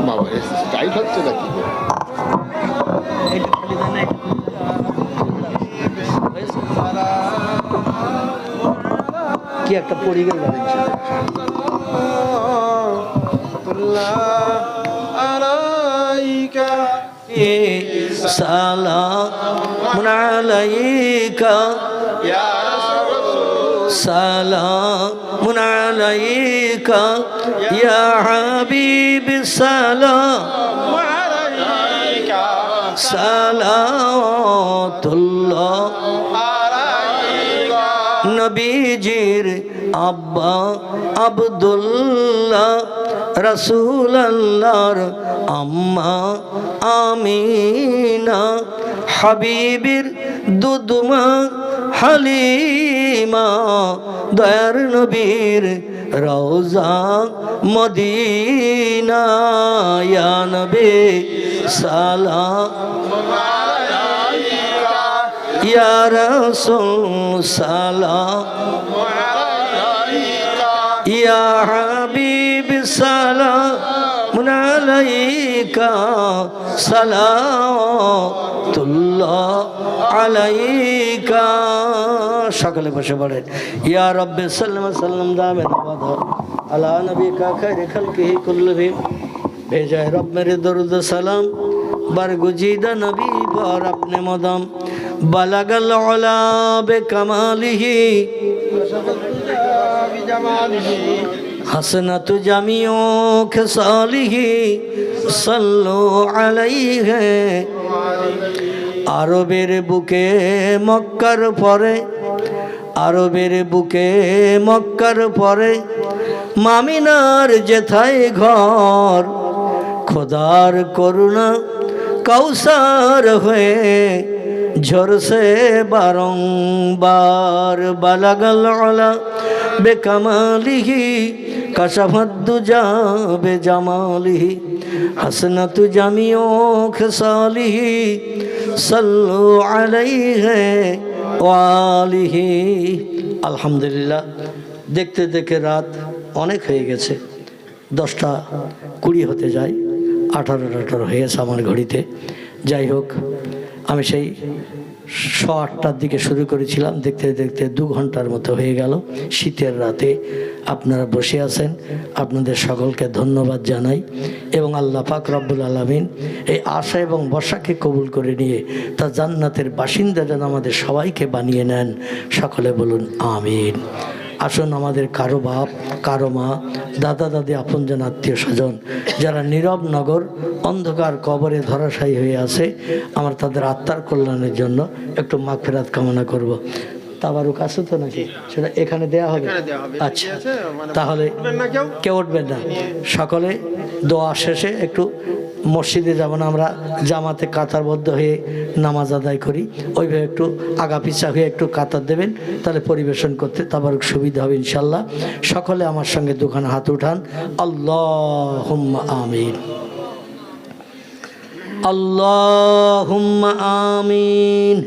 বাবা টাইট হচ্ছে নাকি? কি একটা পড়ে গেল সালাম আলাইকা سلام عليك يا حبيب سلام عليك صلوات الله عليك নবীজির আব্বা আব্দুল্লাহ রাসূলুল্লাহর আম্মা আমিনা হাবিবের দুধমা হালিমা দয়ার নবীর রওজা মদিনা ইয়া নবী সালাম আলাইকা ইয়া রাসূল সালাম আলাইকা ইয়া হাবিব সালাম আলাইকা সালাতুল্লাহ আলাইকা সকলে বসে পড়েন ইয়া রব্বে সাল্লাম সাল্লাম দামে নবাদ আলা নবী কা খৈর খলকিহি কুল্লুহিম भेजा है रब मेरे दरुद सलाम बरगुजीदा नबी पर अपने मदम बलगल उला बे कमालिही हसनत जमियो खसालिही सल्लु अलैहि আরবের বুকে মক্কার পরে আরবের বুকে মক্কার পরে মামিনার যেথায় ঘর খোদার করুণা কৌসার হয়ে ঝরসে বারংবার বালাগাল আলা বেকামালিহি কাশাফাদ্দু যাবে জামালিহি হাসনাতু জামিও খেসালিহি সাল্লু আলাইহি ওয়ালিহি আলহামদুলিল্লাহ দেখতে দেখতে রাত অনেক হয়ে গেছে 10টা 20 হতে যায় 18 হয়ে গেছে আমার ঘড়িতে যাই হোক আমি সেই 8টার দিকে শুরু করেছিলাম দেখতে দেখতে 2 ঘন্টার মতো হয়ে গেল শীতের রাতে আপনারা বসে আছেন আপনাদের সকলকে ধন্যবাদ জানাই এবং আল্লাহ পাক রব্বুল আলামিন এই আশা এবং বর্ষাকে কবুল করে নিয়ে তা জান্নাতের বাসিন্দা যেন আমাদের সবাইকে বানিয়ে নেন সকলে বলুন আমিন আসুন আমাদের কারো বাপ কারো মা দাদা দাদি আপনজন আত্মীয় স্বজন যারা নীরব নগর অন্ধকার কবরে ধরাশায়ী হয়ে আছে আমার তাদের আত্মার কল্যাণের জন্য একটু মাগফিরাত কামনা করব তাবারুক আছে তো নাকি সেটা এখানে দেয়া হবে আচ্ছা তাহলে কেউ উঠবেন না সকলে দোয়া শেষে একটু মসজিদে যেমন আমরা জামাতে কাতারবদ্ধ হয়ে নামাজ আদায় করি ওইভাবে একটু আগা পিছা হয়ে একটু কাতার দেবেন তাহলে পরিবেশন করতে তাবারুক সুবিধা হবে ইনশাল্লাহ সকলে আমার সঙ্গে দুখানা হাত উঠান আল্লাহুম্মা আমিন আল্লাহুম্মা আমিন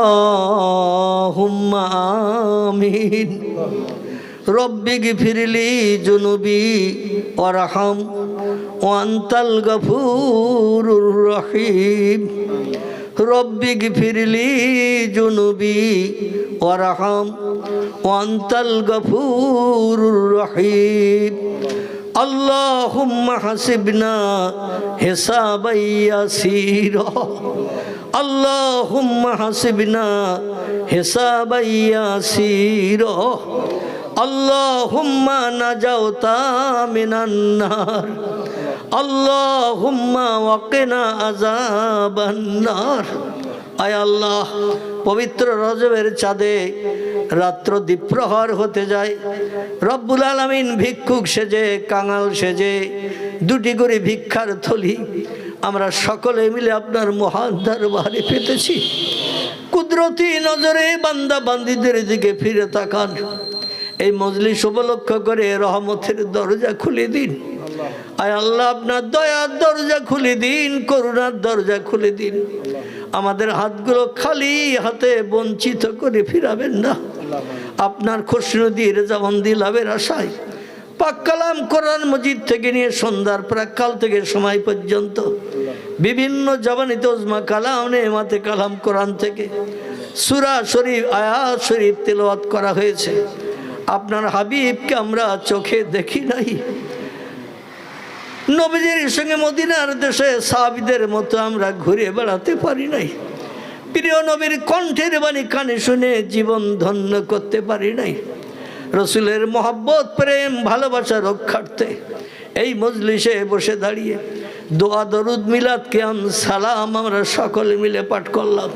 আল্লাহুম্মা আমিন রব্বি গফিরলি জুনুবি ওয়ারহাম ওয়ান্তাল গফুরুর রহিম রব্বি গফিরলি জুনুবি ওয়ারহাম ওয়ান্তাল গফুরুর রহিম আল্লাহুম্মা হাসিবনা হিসাবান ইয়াসীরা আল্লাহুম্মা হাসিবনা হিসাবান ইয়াসীরা আল্লাহুম্মা নাজাউতা মিনান নার আল্লাহুম্মা ওয়াকিনা আযাবান নার আয় আল্লাহ পবিত্র রজবের চাঁদে রাত্র দ্বীপ্রহর হতে যায় রব্বুল আলামিন ভিক্ষুক সেজে কাঙাল সেজে 2টি করে ভিক্ষার থলি আমরা সকলে মিলে আপনার মহান দরবারে পেতেছি কুদরতি নজরে বান্দা বান্দীদের দিকে ফিরে তাকান এই মজলিস উপলক্ষ করে রহমতের দরজা খুলে দিন আয় আল্লাহ আপনার দয়ার দরজা খুলে দিন করুণার দরজা খুলে দিন আমাদের হাতগুলো খালি হাতে বঞ্চিত করে ফিরাবেন না আপনার খুশনুদি রেজামন্দি লাভের আশায় পাক কালাম কোরআন মজিদ থেকে নিয়ে সন্ধ্যার প্রাক্কাল থেকে সময় পর্যন্ত বিভিন্ন জবানিতে উজমা কালাম নেমাতে কালাম কোরআন থেকে সূরা শরীফ আয়াত শরীফ তেলাওয়াত করা হয়েছে। আপনার হাবিবকে আমরা চোখে দেখি নাই, নবীজির সঙ্গে মদিনার দেশে সাহাবীদের মতো আমরা ঘুরে বেড়াতে পারি নাই, প্রিয় নবীর কণ্ঠের বাণী কানে শুনে জীবন ধন্য করতে পারি নাই। রসুলের মহব্বত প্রেম ভালোবাসা রক্ষার্থে এই মজলিসে বসে দাঁড়িয়ে দোয়া দরুদ মিলাদ কিয়াম সালাম আমরা সকলে মিলে পাঠ করলাম।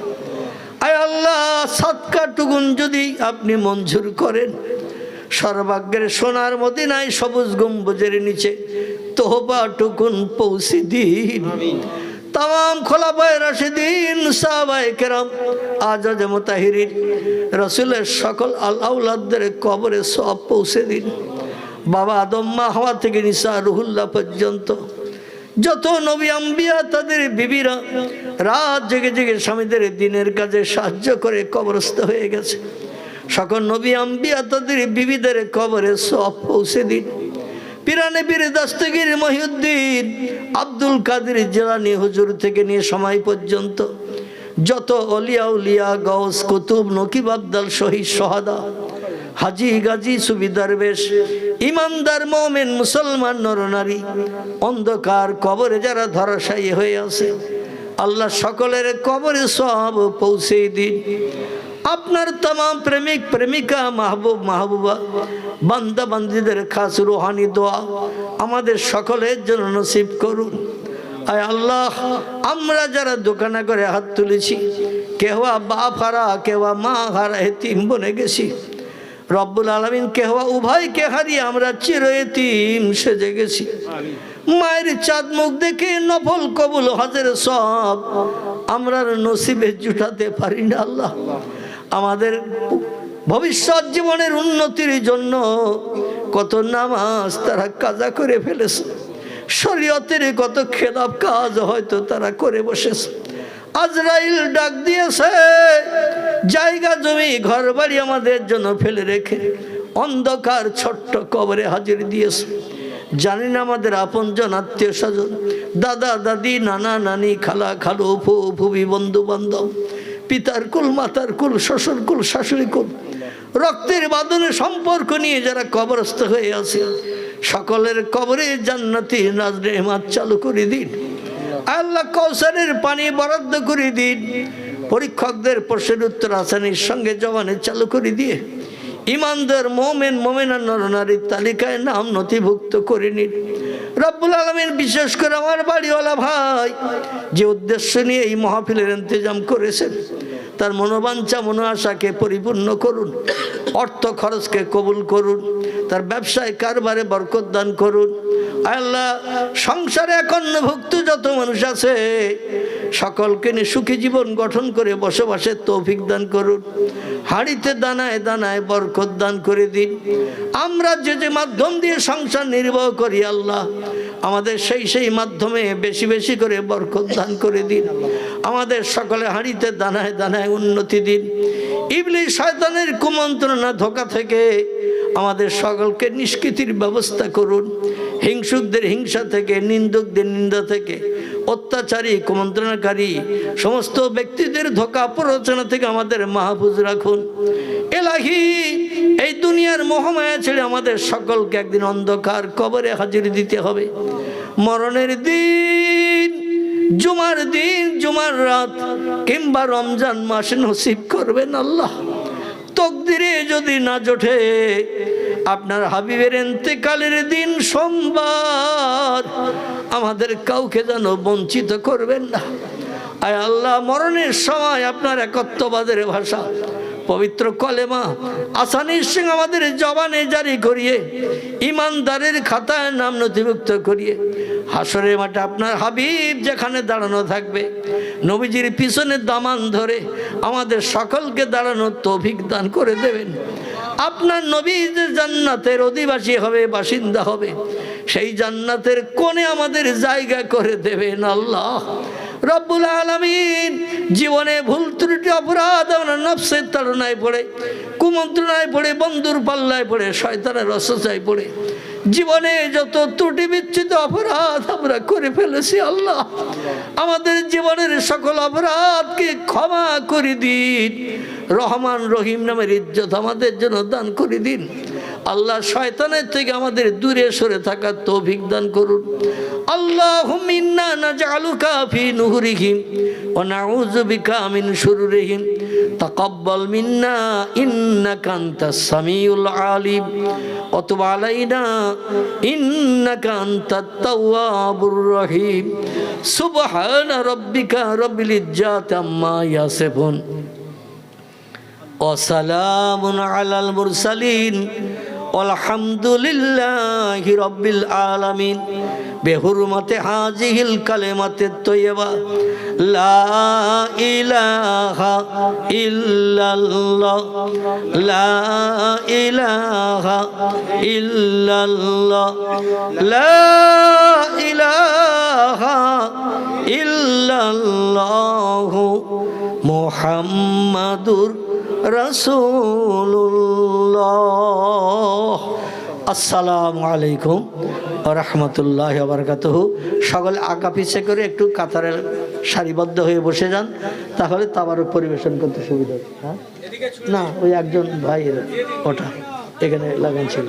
আয় আল্লাহ, সাদকাটুকুন যদি আপনি মঞ্জুর করেন, সর্বাগ্যের সোনার মদিনায় সবুজ গম্বুজের নিচে তোহবাটুকুন পৌঁছে দিন। তাম খোলাফায়ে রাশিদিন সাহাবায়ে কেরাম আজাজ মুতাহিরিন রাসূলের সকল আউলাদদের কবরে সওয়াব পৌঁছে দিন। বাবা আদম মা হাওয়া থেকে নিসা রুহুল্লাহ পর্যন্ত যত নবী আম্বিয়া তাদের বিবিরা রাত জেগে জেগে স্বামীদের দিনের কাজে সাহায্য করে কবরস্থ হয়ে গেছে, সকল নবী আম্বিয়া তাদের বিবিদের কবরে সওয়াব পৌঁছে দিন। পিরানে পীর দস্তগীর মহিউদ্দিন আব্দুল কাদের জিলানী হুজুর থেকে নিয়ে সময় পর্যন্ত যত অলিয়া উলিয়া গাউস কুতুব নকিব আবদাল শহীদ সোহাদা হাজি গাজী সুবিদার বেশ ইমানদার মুমিন মুসলমান নরনারী অন্ধকার কবরে যারা ধরাশায়ী হয়ে আছে, আল্লাহ সকলের কবরে সওয়াব পৌঁছে দিন। আপনার तमाम প্রেমিক প্রেমিকা মাহবুব মাহবুবা বান্দা বান্দীদের খাস রুহানি দোয়া আমাদের সকলের জন্য নসিব করুন। আয় আল্লাহ, আমরা যারা দোকানে করে হাত তুলেছি, কেহা বাপ হারা কেহা মা হারা এতিম বনে গেছি, রব্বুল আলামিন কেহা উভয়কে হারিয়ে আমরা চির এতিম সেজে গেছি। মায়ের চাঁদ মুখ দেখে নফল কবুল হজের সব আমরা নসিবে জুটাতে পারি না। আল্লাহ, আমাদের ভবিষ্যৎ জীবনের উন্নতির জন্য কত নামাজ তারা কাজা করে ফেলেছে, শরীয়তের কত খেলাফ কাজ হয়তো তারা করে বসেছে। আজরাইল ডাক দিয়েছে, জায়গা জমি ঘর বাড়ি আমাদের জন্য ফেলে রেখে অন্ধকার ছোট্ট কবরে হাজির দিয়েছে। জানি না আমাদের আপনজন আত্মীয় স্বজন দাদা দাদি নানা নানি খালা খালু ফু ফুবি বন্ধু বান্ধব পিতার কুল মাতার কুল শ্বশুর কুল শাশুড়ি কুল রক্তের বাঁধনে সম্পর্ক নিয়ে যারা কবরস্থ হয়ে আছে, সকলের কবরে জান্নাতি নাজ নেমাত চালু করে দিন। আল্লাহ, কৌসারের পানি বরাদ্দ করে দিন। পরীক্ষকদের প্রশ্নের উত্তর আসানির সঙ্গে জবানে চালু করে দিয়ে ইমানদার মোমেন মোমেনা নরনারীর তালিকায় নাম নথিভুক্ত করে নিন। রব্বুল আলামিন, বিশেষ করে আমার বাড়িওয়ালা ভাই যে উদ্দেশ্য নিয়ে এই মাহফিলের ইন্তজাম করেছেন, তার মনোবাঞ্ছা মনো আশাকে পরিপূর্ণ করুন, অর্থ খরচকে কবুল করুন, তার ব্যবসায় কারবারে বরকত দান করুন। আল্লাহ, সংসারে একান্নভুক্ত যত মানুষ আছে সকলকে নিয়ে সুখী জীবন গঠন করে বসবাসের তৌফিক দান করুন। হাড়িতে দানায় দানায় বরকত দান করে দিন। আমরা যে যে মাধ্যম দিয়ে সংসার নির্বাহ করি, আল্লাহ আমাদের সেই মাধ্যমে বেশি বেশি করে বরকত দান করে দিন। আমাদের সকলে হাড়িতে দানায় দানায় উন্নতি দিন। ইবলিস শয়তানের কুমন্ত্রণা ধোঁকা থেকে আমাদের সকলকে নিষ্কৃতির ব্যবস্থা করুন। হিংসুকদের হিংসা থেকে, নিন্দুকদের নিন্দা থেকে, অত্যাচারী কুমন্ত্রণাকারী সমস্ত ব্যক্তিদের ধোঁকা প্ররোচনা থেকে আমাদের মাহফুজ রাখুন। এলাহি, এই দুনিয়ার মোহমায়া ছেড়ে আমাদের সকলকে একদিন অন্ধকার কবরে হাজির দিতে হবে। মরণের দিন, জুমার দিন, জুমার রাত কিংবা রমজান মাসে নসিব করবেন আল্লাহ। তকদিরে যদি না জোটে আপনার হাবিবের ইন্তেকালের দিন সোমবার, আমাদের কাউকে যেন বঞ্চিত করবেন না। আয় আল্লাহ, মরণের সময় আপনার একত্ববাদের ভাষা পবিত্র কলেমা আসানির সঙ্গে আমাদের জবানে জারি করিয়ে ইমানদারের খাতায় নাম নথিভুক্ত করিয়ে হাসরের মাঠে আপনার হাবিব যেখানে দাঁড়ানো থাকবে, নবীজির পিছনে দামান ধরে আমাদের সকলকে দাঁড়ানোর তৌফিক দান করে দেবেন। আপনার নবী যে জান্নাতের অধিবাসী হবে, বাসিন্দা হবে, সেই জান্নাতের কোণে আমাদের জায়গা করে দেবেন আল্লাহ রব্বুল আলামিন। জীবনে ভুল ত্রুটি অপরাধ আমরা নফসের তাড়নায় পড়ে, কুমন্ত্রণায় পড়ে, বন্ধুর পাল্লায় পড়ে, শয়তানের রসচায় পড়ে জীবনে যত ত্রুটি বিচ্ছিন্ন অপরাধ আমরা করে ফেলেছি আল্লাহ, আমাদের জীবনের সকল অপরাধকে ক্ষমা করে দিন। রহমান রহিম নামের ইজ্জত আমাদের জন্য দান করে দিন আল্লাহ। শয়তানের থেকে আমাদের দূরে সরে থাকার তৌফিক দান করুন। আল্লাহুম্মা ইন্না নাজআলুকা ফি নুহুরিহিম ওয়া নাউযু বিকা মিন শুরুরিহিম তাকাব্বাল মিন্না ইন্নাকা আনতাস সামিউল আলিম ওয়া তুব আলাইনা ইন্নাকা আনতাত তাওয়াবুর রহিম। সুবহানা রাব্বিকা রাব্বিল ইজ্জাতি আম্মা ইয়াসিফুন ওয়া সালামুন আলাল মুরসালিন আলহামদুলিল্লাহি রাব্বিল আলামিন। বেহুরমতে হাজিহিল কালেমাতে তৈয়বা লা ইলাহা ইল্লাল্লাহ লা ইলাহা ইল্লাল্লাহ লা ইলাহা ইল্লাল্লাহ মুহাম্মাদুর রাসূলুল্লাহ। আসসালামু আলাইকুম ওয়া রাহমাতুল্লাহি ওয়া বারাকাতুহু। সকলে আগা পিছে করে একটু কাতারে সারিবদ্ধ হয়ে বসে যান, তাহলে তাবারুক পরিবেশন করতে সুবিধা হবে। হ্যাঁ না, ওই একজন ভাই ওটা এখানে লাগান ছিল।